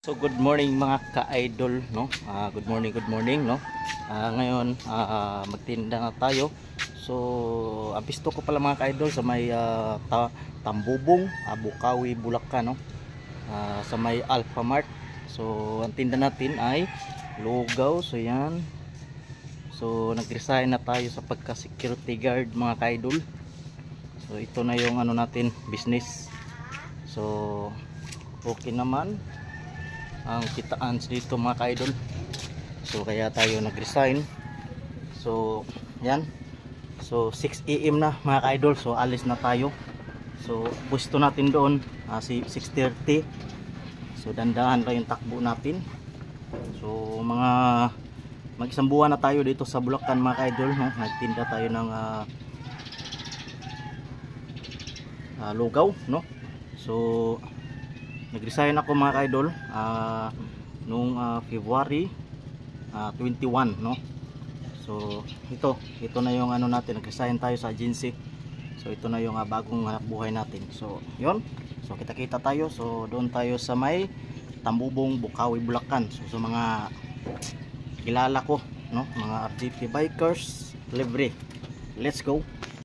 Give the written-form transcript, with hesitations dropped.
So good morning mga ka-idol, no? Good morning, no? Ngayon magtinda na tayo. So abisto ko pala mga ka-idol sa may Tambubong, Bukawi, Bulacan, no? Sa may Alphamart. So ang tinda natin ay lugaw. So yan. So nag-resign na tayo sa pagka-security guard mga ka-idol. So ito na yung ano natin, business. So okay naman ang kitaan dito mga ka-idol. So kaya tayo nag-resign. So yan. So 6 AM na mga ka-idol. So alis na tayo. So pwesto natin doon si 6:30. So dandahan lang yung takbo natin. So mga mag-isang buwan na tayo dito sa Bulacan mga ka-idol, no? Nagtinda tayo ng lugaw, no? So nag-resign ako mga ka-idol noong February 21, no? So ito na yung ano natin, nag-resign tayo sa agency. So ito na yung bagong hanap buhay natin. So yon. So kita-kita tayo. So doon tayo sa may Tambubong, Bukawi, Bulacan. So sa mga kilala ko, no? Mga RDP bikers, libre. Let's go.